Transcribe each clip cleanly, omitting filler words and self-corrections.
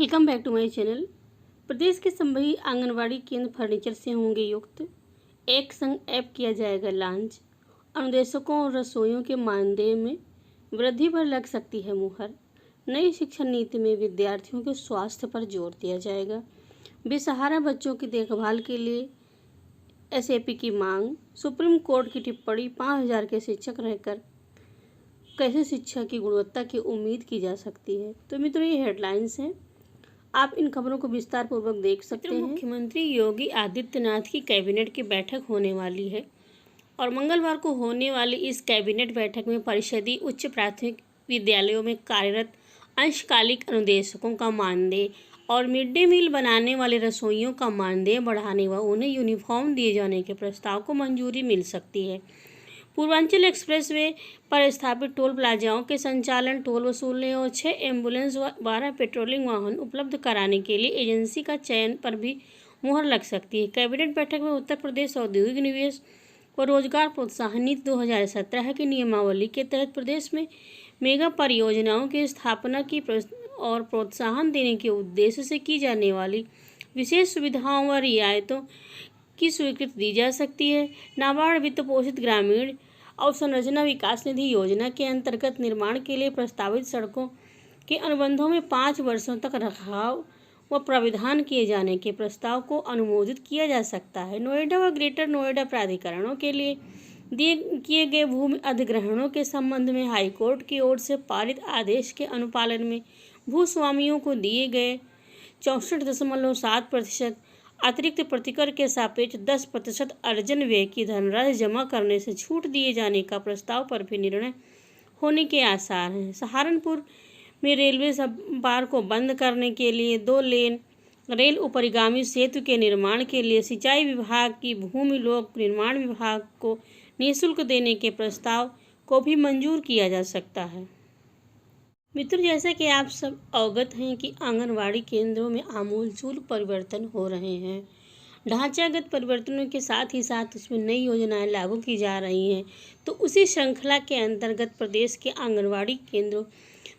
Welcome back to my channel. प्रदेश के सभी आंगनबाड़ी केंद्र फर्नीचर से होंगे युक्त। एक संग ऐप किया जाएगा लॉन्च। अनुदेशकों और रसोइयों के मानदेय में वृद्धि पर लग सकती है मुहर। नई शिक्षा नीति में विद्यार्थियों के स्वास्थ्य पर जोर दिया जाएगा। बेसहारा बच्चों की देखभाल के लिए एसएपी की मांग। सुप्रीम कोर्ट की टिप्पणी 5000 के शिक्षक रहकर कैसे शिक्षा की गुणवत्ता की उम्मीद की जा सकती है। तो मित्रों, ये हेडलाइंस हैं, आप इन खबरों को विस्तार पूर्वक देख सकते हैं। मुख्यमंत्री योगी आदित्यनाथ की कैबिनेट की बैठक होने वाली है और मंगलवार को होने वाली इस कैबिनेट बैठक में परिषदीय उच्च प्राथमिक विद्यालयों में कार्यरत अंशकालिक अनुदेशकों का मानदेय और मिड डे मील बनाने वाले रसोइयों का मानदेय बढ़ाने व उन्हें यूनिफॉर्म दिए जाने के प्रस्ताव को मंजूरी मिल सकती है। पूर्वांचल एक्सप्रेसवे पर स्थापित टोल प्लाजाओं के संचालन, टोल वसूलने और 6 एम्बुलेंस व 12 पेट्रोलिंग वाहन उपलब्ध कराने के लिए एजेंसी का चयन पर भी मुहर लग सकती है। कैबिनेट बैठक में उत्तर प्रदेश औद्योगिक निवेश व रोजगार प्रोत्साहन नीति 2017 की नियमावली के तहत प्रदेश में मेगा परियोजनाओं की स्थापना की और प्रोत्साहन देने के उद्देश्य से की जाने वाली विशेष सुविधाओं व रियायतों की स्वीकृति दी जा सकती है। नाबार्ड वित्त पोषित ग्रामीण अवसंरचना विकास निधि योजना के अंतर्गत निर्माण के लिए प्रस्तावित सड़कों के अनुबंधों में 5 वर्षों तक रखरखाव व प्राविधान किए जाने के प्रस्ताव को अनुमोदित किया जा सकता है। नोएडा व ग्रेटर नोएडा प्राधिकरणों के लिए किए गए भूमि अधिग्रहणों के संबंध में हाईकोर्ट की ओर से पारित आदेश के अनुपालन में भूस्वामियों को दिए गए 64.7% अतिरिक्त प्रतिकर के सापेक्ष 10% अर्जन व्यय की धनराशि जमा करने से छूट दिए जाने का प्रस्ताव पर भी निर्णय होने के आसार हैं। सहारनपुर में रेलवे सबपार को बंद करने के लिए 2 लेन रेल उपरिगामी सेतु के निर्माण के लिए सिंचाई विभाग की भूमि लोक निर्माण विभाग को निःशुल्क देने के प्रस्ताव को भी मंजूर किया जा सकता है। मित्रों, जैसा कि आप सब अवगत हैं कि आंगनवाड़ी केंद्रों में आमूलचूल परिवर्तन हो रहे हैं। ढांचागत परिवर्तनों के साथ ही साथ उसमें नई योजनाएं लागू की जा रही हैं। तो उसी श्रृंखला के अंतर्गत प्रदेश के आंगनवाड़ी केंद्रों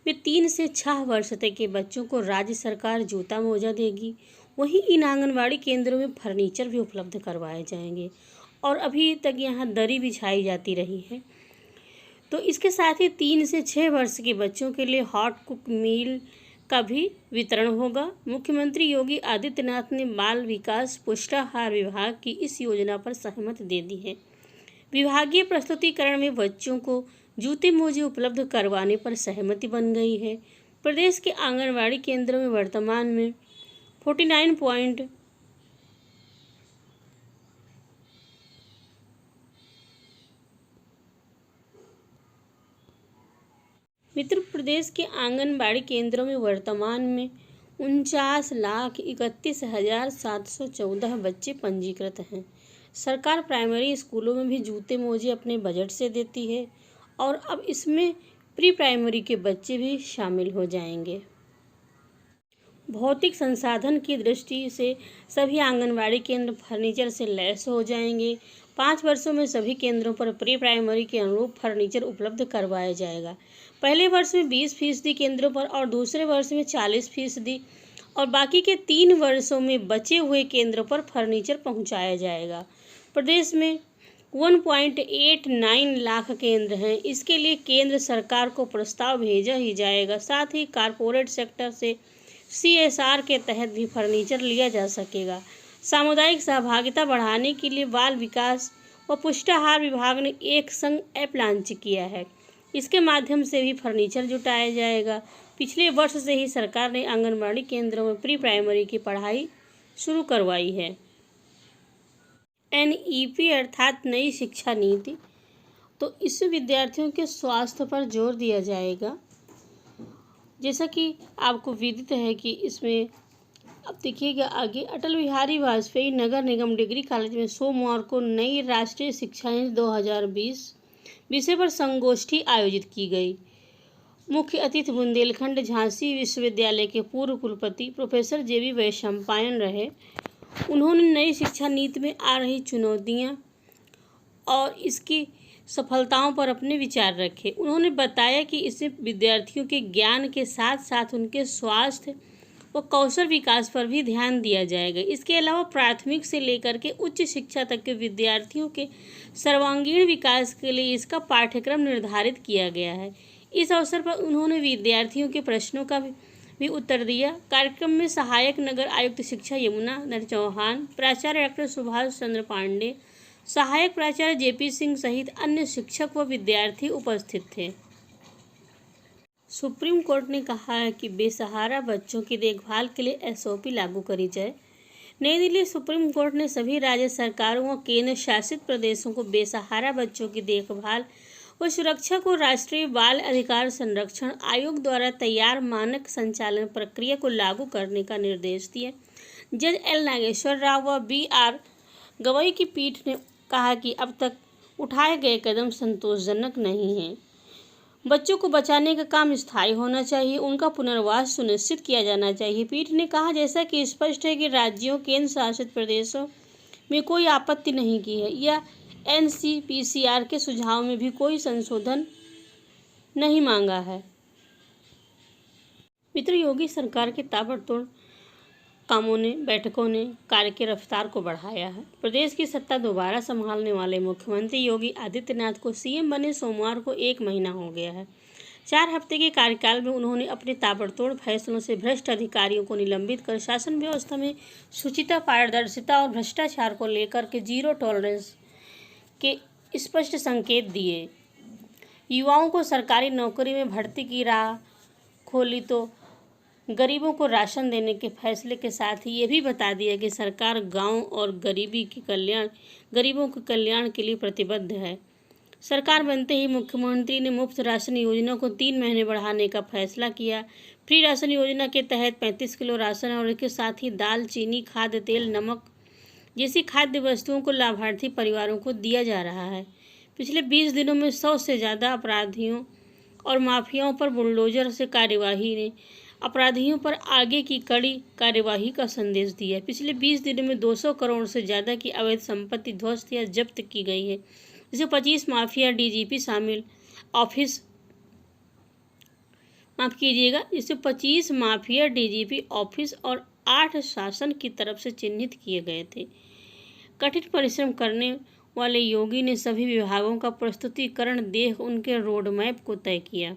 में 3 से 6 वर्ष तक के बच्चों को राज्य सरकार जूता मोजा देगी। वहीं इन आंगनवाड़ी केंद्रों में फर्नीचर भी उपलब्ध करवाए जाएंगे और अभी तक यहाँ दरी बिछाई जाती रही है। तो इसके साथ ही 3 से 6 वर्ष के बच्चों के लिए हॉट कुक मील का भी वितरण होगा। मुख्यमंत्री योगी आदित्यनाथ ने बाल विकास पुष्टाहार विभाग की इस योजना पर सहमति दे दी है। विभागीय प्रस्तुतिकरण में बच्चों को जूते मोजे उपलब्ध करवाने पर सहमति बन गई है। प्रदेश के आंगनवाड़ी केंद्रों में वर्तमान में 49 मित्र प्रदेश के आंगनबाड़ी केंद्रों में वर्तमान में 49,31,714 बच्चे पंजीकृत हैं। सरकार प्राइमरी स्कूलों में भी जूते मोजे अपने बजट से देती है और अब इसमें प्री प्राइमरी के बच्चे भी शामिल हो जाएंगे। भौतिक संसाधन की दृष्टि से सभी आंगनबाड़ी केंद्र फर्नीचर से लैस हो जाएंगे। 5 वर्षों में सभी केंद्रों पर प्री प्राइमरी के अनुरूप फर्नीचर उपलब्ध करवाया जाएगा। पहले वर्ष में 20% केंद्रों पर और दूसरे वर्ष में 40% और बाकी के 3 वर्षों में बचे हुए केंद्रों पर फर्नीचर पहुंचाया जाएगा। प्रदेश में 1.89 लाख केंद्र हैं। इसके लिए केंद्र सरकार को प्रस्ताव भेजा ही जाएगा। साथ ही कारपोरेट सेक्टर से CSR के तहत भी फर्नीचर लिया जा सकेगा। सामुदायिक सहभागिता बढ़ाने के लिए बाल विकास व पुष्टाहार विभाग ने एक संग ऐप लॉन्च किया है। इसके माध्यम से भी फर्नीचर जुटाया जाएगा। पिछले वर्ष से ही सरकार ने आंगनबाड़ी केंद्रों में प्री प्राइमरी की पढ़ाई शुरू करवाई है। NEP अर्थात नई शिक्षा नीति, तो इससे विद्यार्थियों के स्वास्थ्य पर जोर दिया जाएगा। जैसा कि आपको विदित है कि इसमें अब देखिएगा आगे, अटल बिहारी वाजपेयी नगर निगम डिग्री कॉलेज में सोमवार को नई राष्ट्रीय शिक्षा नीति 2020 विषय पर संगोष्ठी आयोजित की गई। मुख्य अतिथि बुंदेलखंड झांसी विश्वविद्यालय के पूर्व कुलपति प्रोफेसर JB वैशंपायन रहे। उन्होंने नई शिक्षा नीति में आ रही चुनौतियां और इसकी सफलताओं पर अपने विचार रखे। उन्होंने बताया कि इससे विद्यार्थियों के ज्ञान के साथ साथ उनके स्वास्थ्य व कौशल विकास पर भी ध्यान दिया जाएगा। इसके अलावा प्राथमिक से लेकर के उच्च शिक्षा तक के विद्यार्थियों के सर्वांगीण विकास के लिए इसका पाठ्यक्रम निर्धारित किया गया है। इस अवसर पर उन्होंने विद्यार्थियों के प्रश्नों का भी उत्तर दिया। कार्यक्रम में सहायक नगर आयुक्त शिक्षा यमुना नर चौहान, प्राचार्य डॉक्टर सुभाष चंद्र पांडे, सहायक प्राचार्य जेपी सिंह सहित अन्य शिक्षक व विद्यार्थी उपस्थित थे। सुप्रीम कोर्ट ने कहा है कि बेसहारा बच्चों की देखभाल के लिए एसओपी लागू करी जाए। नई दिल्ली सुप्रीम कोर्ट ने सभी राज्य सरकारों व केंद्र शासित प्रदेशों को बेसहारा बच्चों की देखभाल व सुरक्षा को राष्ट्रीय बाल अधिकार संरक्षण आयोग द्वारा तैयार मानक संचालन प्रक्रिया को लागू करने का निर्देश दिया। जज एल नागेश्वर राव व बी.आर. गवई की पीठ ने कहा कि अब तक उठाए गए कदम संतोषजनक नहीं हैं। बच्चों को बचाने का काम स्थायी होना चाहिए, उनका पुनर्वास सुनिश्चित किया जाना चाहिए। पीठ ने कहा, जैसा कि स्पष्ट है कि राज्यों केंद्र शासित प्रदेशों में कोई आपत्ति नहीं की है या एनसीपीसीआर के सुझाव में भी कोई संशोधन नहीं मांगा है। मित्र, योगी सरकार के ताबड़तोड़ बैठकों ने कार्य की रफ्तार को बढ़ाया है। प्रदेश की सत्ता दोबारा संभालने वाले मुख्यमंत्री योगी आदित्यनाथ को सीएम बने सोमवार को 1 महीना हो गया है। 4 हफ्ते के कार्यकाल में उन्होंने अपने ताबड़तोड़ फैसलों से भ्रष्ट अधिकारियों को निलंबित कर शासन व्यवस्था में शुचिता, पारदर्शिता और भ्रष्टाचार को लेकर के जीरो टॉलरेंस के स्पष्ट संकेत दिए। युवाओं को सरकारी नौकरी में भर्ती की राह खोली तो गरीबों को राशन देने के फैसले के साथ ही ये भी बता दिया कि सरकार गांव और गरीबों के कल्याण के लिए प्रतिबद्ध है। सरकार बनते ही मुख्यमंत्री ने मुफ्त राशन योजना को 3 महीने बढ़ाने का फैसला किया। फ्री राशन योजना के तहत 35 किलो राशन और इसके साथ ही दाल, चीनी, खाद्य तेल, नमक जैसी खाद्य वस्तुओं को लाभार्थी परिवारों को दिया जा रहा है। पिछले 20 दिनों में 100 से ज़्यादा अपराधियों और माफियाओं पर बुलडोजर से कार्यवाही ने अपराधियों पर आगे की कड़ी कार्यवाही का संदेश दिया है। पिछले 20 दिनों में 200 करोड़ से ज़्यादा की अवैध संपत्ति ध्वस्त या जब्त की गई है, जिसमें 25 माफिया डीजीपी शामिल ऑफिस इससे 25 माफिया डीजीपी ऑफिस और 8 शासन की तरफ से चिन्हित किए गए थे। कठिन परिश्रम करने वाले योगी ने सभी विभागों का प्रस्तुतिकरण देख उनके रोडमैप को तय किया।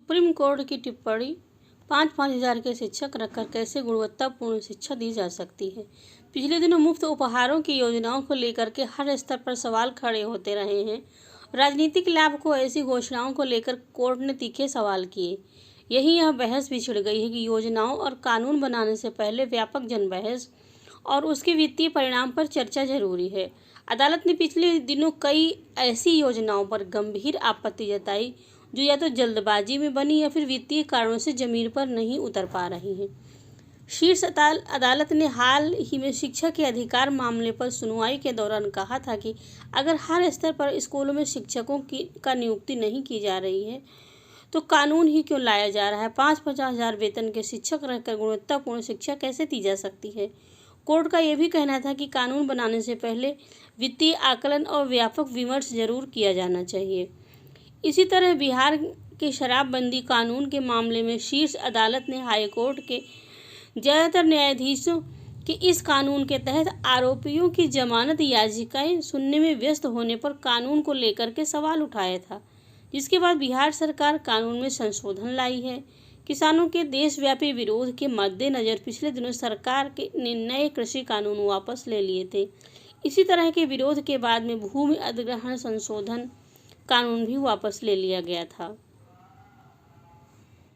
सुप्रीम कोर्ट की टिप्पणी, 5-5 हज़ार के शिक्षक रखकर कैसे गुणवत्तापूर्ण शिक्षा दी जा सकती है। पिछले दिनों मुफ्त उपहारों की योजनाओं को लेकर के हर स्तर पर सवाल खड़े होते रहे हैं। राजनीतिक लाभ को ऐसी घोषणाओं को लेकर कोर्ट ने तीखे सवाल किए। यह बहस भी छिड़ गई है कि योजनाओं और कानून बनाने से पहले व्यापक जनबहस और उसके वित्तीय परिणाम पर चर्चा जरूरी है। अदालत ने पिछले दिनों कई ऐसी योजनाओं पर गंभीर आपत्ति जताई जो या तो जल्दबाजी में बनी या फिर वित्तीय कारणों से जमीन पर नहीं उतर पा रही हैं। शीर्ष अदालत ने हाल ही में शिक्षा के अधिकार मामले पर सुनवाई के दौरान कहा था कि अगर हर स्तर पर स्कूलों में शिक्षकों का नियुक्ति नहीं की जा रही है तो कानून ही क्यों लाया जा रहा है। 5-50 हज़ार वेतन के शिक्षक रहकर गुणवत्तापूर्ण शिक्षा कैसे दी जा सकती है। कोर्ट का यह भी कहना था कि कानून बनाने से पहले वित्तीय आकलन और व्यापक विमर्श जरूर किया जाना चाहिए। इसी तरह बिहार के शराबबंदी कानून के मामले में शीर्ष अदालत ने हाईकोर्ट के ज़्यादातर न्यायाधीशों के इस कानून के तहत आरोपियों की जमानत याचिकाएं सुनने में व्यस्त होने पर कानून को लेकर के सवाल उठाया था, जिसके बाद बिहार सरकार कानून में संशोधन लाई है। किसानों के देशव्यापी विरोध के मद्देनज़र पिछले दिनों सरकार ने नए कृषि कानून वापस ले लिए थे। इसी तरह के विरोध के बाद में भूमि अधिग्रहण संशोधन कानून भी वापस ले लिया गया था।